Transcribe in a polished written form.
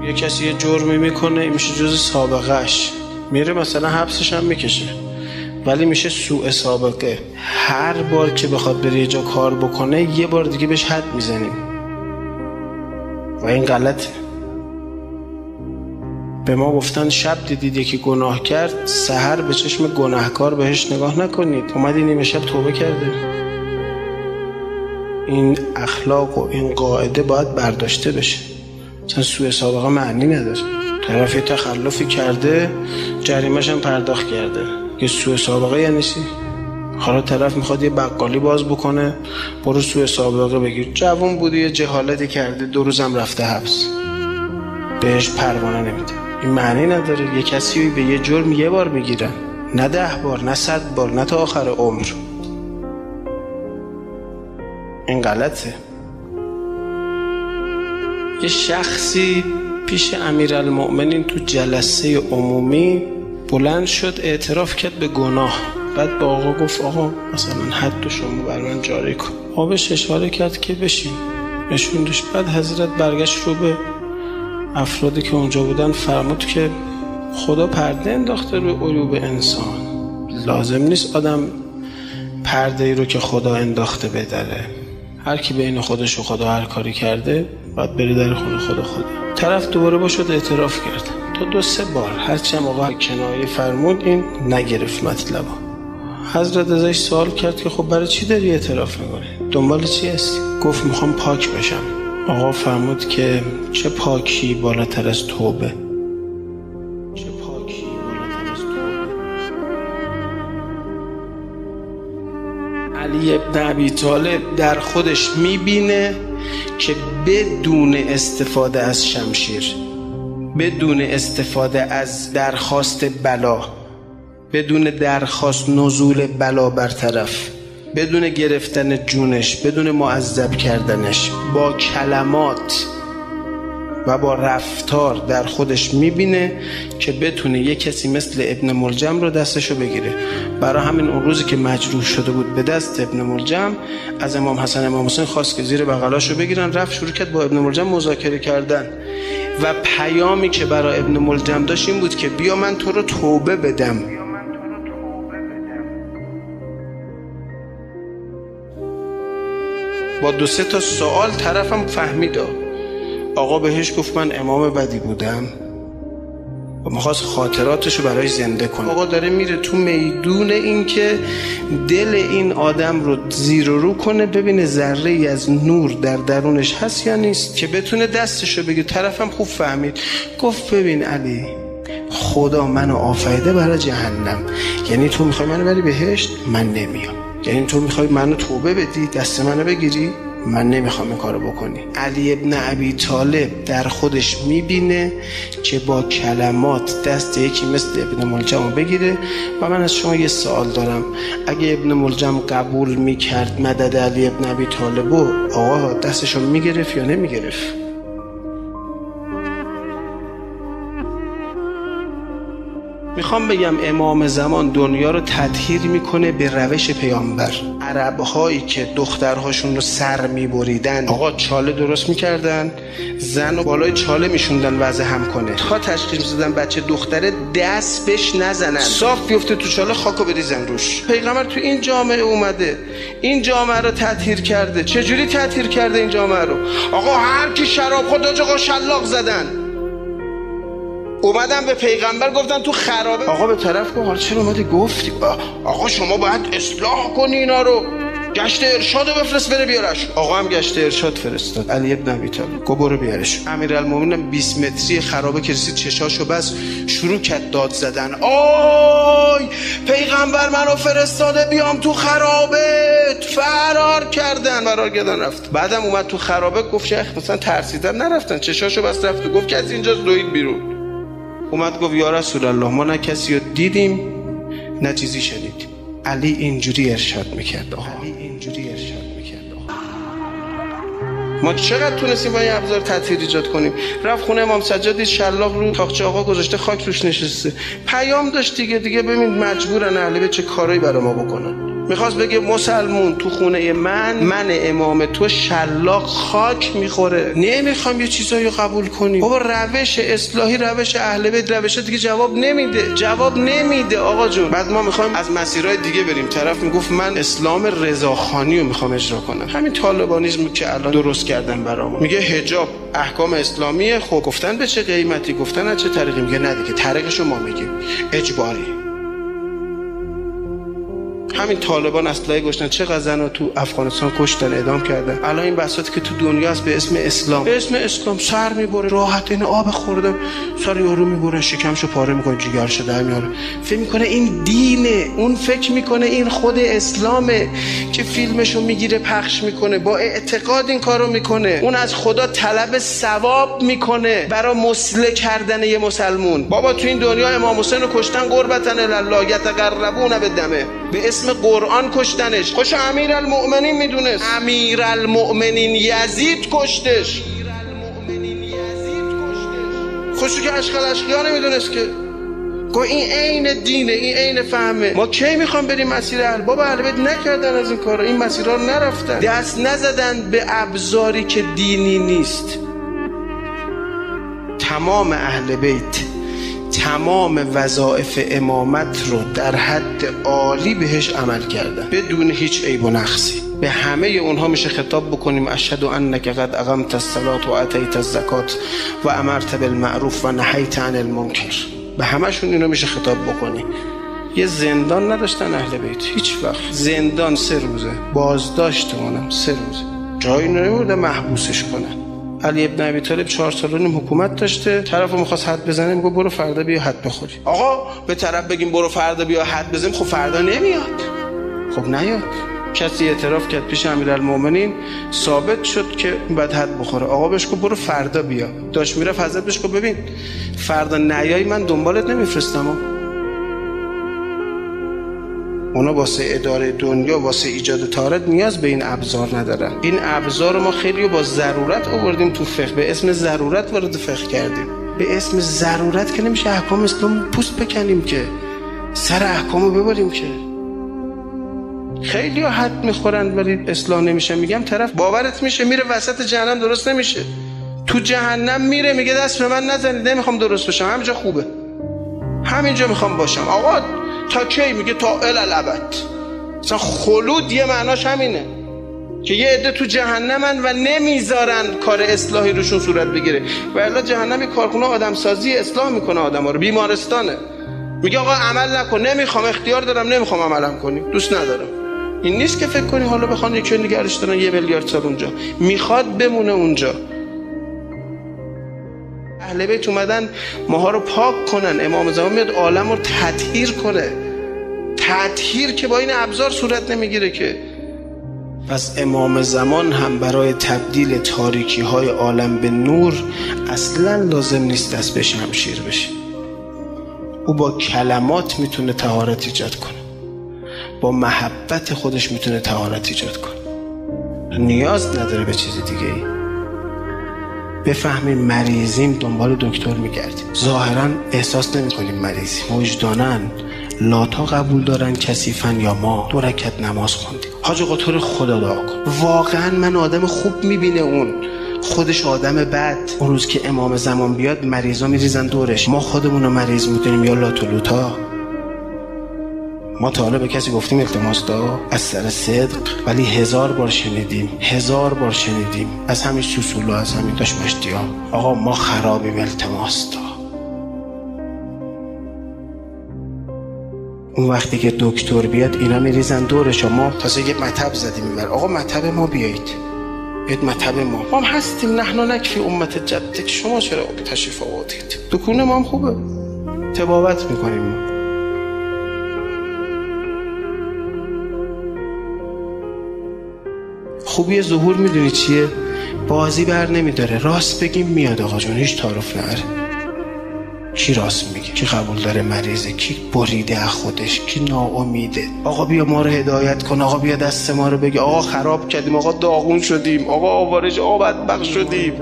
یه کسی یه جرمی میکنه، این میشه جز سابقهش، میره مثلا حبسش هم میکشه، ولی میشه سوء سابقه. هر بار که بخواد بره یه جا کار بکنه یه بار دیگه بهش حد میزنیم و این غلطه. به ما گفتن شب دیدید یکی گناه کرد، سحر به چشم گناهکار بهش نگاه نکنید. اومدی نیمه شب توبه کرده. این اخلاق و این قاعده باید برداشته بشه. مثلا سوء سابقه معنی نداره. طرف یه تخلفی کرده، جریمه‌ش هم پرداخت کرده، یه سوء سابقه یعنی چی؟ حالا طرف میخواد یه بقالی باز بکنه، برو سوء سابقه بگیر. جوان بودی یه جهالتی کرده، 2 روزم رفته حبس، بهش پروانه نمیده. این معنی نداره. یه کسی به یه جرم یه بار میگیرن، نه 10 بار، نه 100 بار، نه تا آخر عمر. این غلطه. یه شخصی پیش امیرالمؤمنین تو جلسه عمومی بلند شد اعتراف کرد به گناه. بعد با آقا گفت آقا مثلا حد شما بر من جاری کن. آقا بهش اشاره کرد که بشین، نشوندش. بعد حضرت برگشت رو به افرادی که اونجا بودن فرمود که خدا پرده انداخته روی عیوب انسان، لازم نیست آدم پرده ای رو که خدا انداخته بدره. هر کی بین خودش و خدا هر کاری کرده باید بری در خونه خدا. طرف دوباره با شد اعتراف کرد تا 2-3 بار. هرچی هم آقا کنایه فرمود این نگرفت مطلبا. حضرت ازش سوال کرد که خب برای چی داری اعتراف میکنی؟ دنبال چی هستی؟ گفت میخوام پاک بشم. آقا فرمود که چه پاکی بالاتر از توبه؟ چه پاکی بالاتر از توبه؟ علی ابن ابی طالب در خودش میبینه که بدون استفاده از شمشیر، بدون استفاده از درخواست بلا، بدون درخواست نزول بلا بر طرف، بدون گرفتن جونش، بدون معذب کردنش، با کلمات و با رفتار در خودش میبینه که بتونه یک کسی مثل ابن ملجم رو دستشو بگیره. برای همین اون روزی که مجروح شده بود به دست ابن ملجم، از امام حسن امام حسین خواست که زیر بغلاشو بگیرن. رفت شروع کرد با ابن ملجم مذاکره کردن و پیامی که برای ابن ملجم داشت این بود که بیا من تو رو توبه بدم. با 2-3 تا سوال طرفم فهمید. آقا بهش گفت من امام بدی بودم و میخواست خاطراتشو برای زنده کنه. آقا داره میره تو میدون این که دل این آدم رو زیر و رو کنه، ببینه ذره ای از نور در درونش هست یا نیست که بتونه دستشو بگه. طرفم خوب فهمید. گفت ببین علی، خدا منو آفریده برای جهنم. یعنی تو میخوای منو بری بهشت؟ من نمیام. یعنی تو میخوای منو توبه بدی، دست منو بگیری؟ من نمیخوام این کارو بکنی. علی ابن ابی طالب در خودش میبینه که با کلمات دست یکی مثل ابن ملجم بگیره. و من از شما یه سوال دارم، اگه ابن ملجم قبول میکرد مدد علی ابن ابی طالب، آقا دستشو میگرفت یا نمیگرفت؟ میخوام بگم امام زمان دنیا رو تطهیر میکنه به روش پیامبر. عربهایی که دخترهاشون رو سر میبریدن، آقا چاله درست میکردن، زن و بالای چاله میشوندن وضع هم کنه، تا تشخیص میدادن بچه دختره دست بهش نزنن، صاف بیفته تو چاله خاکو بریزن روش. پیغمبر تو این جامعه اومده، این جامعه رو تطهیر کرده. چجوری تطهیر کرده این جامعه رو؟ آقا هر کی شراب خورد آقا شلاق زدن. اومدن به پیغمبر گفتن تو خرابه. آقا به طرف گفت حالا چرا اومدی گفتی؟ آقا شما باید اصلاح کنی اینا رو، گشت ارشاد رو بفرست بره بیارش. آقا هم گشت ارشاد فرستاد. علی ابن ابی طالب گفت برو بیارش. امیرالمومنین 20 متری خرابه که رسید چشاشو بس شروع کرد داد زدن. آی پیغمبر منو فرستاده بیام تو خرابه. فرار کردن رفت. بعدم اومد تو خرابه گفت شیخ مثلا ترسیدن نرفتن، چشاشو بس رفت. گفت کسی اینجا دوید بیرون. اومد گفت یا رسول الله ما نه کسی رو دیدیم نه چیزی شنیدیم. علی اینجوری ارشاد میکرد. ما چقدر تونستیم با این ابزار تطهیر ایجاد کنیم. رفت خونه امام سجاد، شلاق رو تاقچه آقا گذاشته، خاک روش نشسته. پیام داشت دیگه ببین مجبورن اهل بیت چه کارایی برای ما بکنن. میخواست بگه مسلمون تو خونه من امام تو شلاق خاک میخوره، نمیخوام یه چیزایی قبول کنیم. بابا روش اصلاحی، روش اهل بیت، روش دیگه جواب نمیده آقا جون. بعد ما میخوایم از مسیرهای دیگه بریم. طرف میگفت من اسلام رضاخانی رو میخوام اجرا کنم. همین طالبانیسم که الان درست کردن برامون، میگه حجاب احکام اسلامیه. خب گفتن به چه قیمتی، گفتن از چه طریقی؟ میگه نه دیگه طریقشو ما میگیم، اجباری. همین طالبان اسلحه گشتن، چه زنا تو افغانستان کشتن، اعدام کردن. الان این بساطی که تو دنیا است به اسم اسلام سر میبره، راحت این آب خوردم سر یارو میبره، شکمشو پاره میکنه، جیگرشو در میاره، فکر میکنه این دینه. اون فکر میکنه این خود اسلامه که فیلمشو میگیره پخش میکنه، با اعتقاد این کارو میکنه. اون از خدا طلب ثواب میکنه برای مسله کردن یه مسلمون. بابا تو این دنیا امام حسین رو کشتن قربتن الله یتقربون بالدمه، به اسم قرآن کشتنش. خوش امیرالمؤمنین میدونست، امیرالمؤمنین یزید کشتش. خوشو که اشقیا نمیدونست که گو این عین دینه، این عین فهمه. ما کی میخوام بریم مسیر اهل؟ بابا اهل بیت نکردن از این کارا، این مسیرها رو نرفتن، دست نزدن به ابزاری که دینی نیست. تمام اهل بیت تمام وظایف امامت رو در حد عالی بهش عمل کردن بدون هیچ عیب و نقصی. به همه اونها میشه خطاب بکنیم اشهد انک قد اقمت الصلاة و اتیت الزکات و امرت بالمعروف و نهیت عن المنکر. به همشون اینو میشه خطاب بکنی. یه زندان نداشتن اهل بیت هیچ وقت. زندان 3 روزه، بازداشتمونم 3 روزه، جایی نمیبردن محبوسش کنن. علی ابن ابی طالب 4 سال و نیم حکومت داشته، طرفو می‌خواست حد بزنه، میگه برو فردا بیا حد بخوری. آقا به طرف بگیم برو فردا بیا حد بزنیم، خب فردا نمیاد. خب نیاد. کسی اعتراف کرد پیش امیرالمومنین، ثابت شد که بعد حد بخوره. آقا بهش گفت برو فردا بیا. داش میرفت حضرت بهش گفت ببین فردا نیای من دنبالت نمیفرستم. اونا واسه اداره دنیا، واسه ایجاد طهارت نیاز به این ابزار ندارن. این ابزار رو ما خیلی با ضرورت آوردیم تو فقه، به اسم ضرورت وارد فقه کردیم. به اسم ضرورت که نمیشه احکام اسلام پوست بکنیم که، سر احکامو ببریم که. خیلی ها حد میخورن ولی اصلاح نمیشه. میگم طرف باورت میشه میره وسط جهنم درست نمیشه، تو جهنم میره میگه دست به من نزنید، نمیخوام درست بشم، همینجا خوبه، همینجا میخوام باشم. آقا تا کی؟ میگه تا الالابد. مثلا خلود یه معناش همینه که یه عده تو جهنمن و نمیذارن کار اصلاحی روشون صورت بگیره. و الا جهنم یه کارخونه آدم سازی اصلاح میکنه آدما رو، بیمارستانه. میگه آقا عمل نکن، نمیخوام، اختیار دارم نمیخوام عملم کنی، دوست ندارم. این نیست که فکر کنی حالا بخوان یکی نگرش دارن 1 میلیارد سال اونجا، میخواد بمونه اونجا. اهل بیت اومدن ماها رو پاک کنن. امام زمان میاد عالم رو تطهیر کنه، تطهیر که با این ابزار صورت نمیگیره که. پس امام زمان هم برای تبدیل تاریکی های عالم به نور اصلا لازم نیست دست به شمشیر بشه. او با کلمات میتونه طهارت ایجاد کنه، با محبت خودش میتونه طهارت ایجاد کنه، نیاز نداره به چیز دیگه ای. بفهمیم مریضیم دنبال دکتر میگردیم، ظاهرا احساس نمیکنیم مریضیم، وجدانن لاتا قبول دارن کثیفن یا ما 2 رکعت نماز خوندیم. حاج آقا تو رو خدا دعا کن. واقعا من آدم خوب میبینه، اون خودش آدم بد. اون روز که امام زمان بیاد مریضا میریزن دورش، ما خودمون رو مریض میکنیم یا لاتولوتا. ما تا حالا به کسی گفتیم التماس دا از سر صدق؟ ولی 1000 بار شنیدیم، 1000 بار شنیدیم از همین سوسولا، از همین داشمشتی ها، آقا ما خرابیم التماس دا. اون وقتی که دکتر بیاد اینا میریزن دورش، ما تازه یه مطب زدیم میبر. آقا مطب ما بیایید مطب ما هم هستیم، نحنا نکفی امت جدک، شما چرا تشریف آوردید؟ دکونه ما هم خوبه، تبابت میکنیم ما. خوبی ظهور میدونی چیه؟ بازی بر نمیداره، راست بگیم میاد آقا جون، هیچ تعارف نره. کی راست میگه، کی قبول داره مریضه، کی بریده از خودش، کی ناامیده. آقا بیا ما رو هدایت کن، آقا بیا دست ما رو بگی، آقا خراب کردیم، آقا داغون شدیم، آقا آوارج، آقا بدبخت شدیم.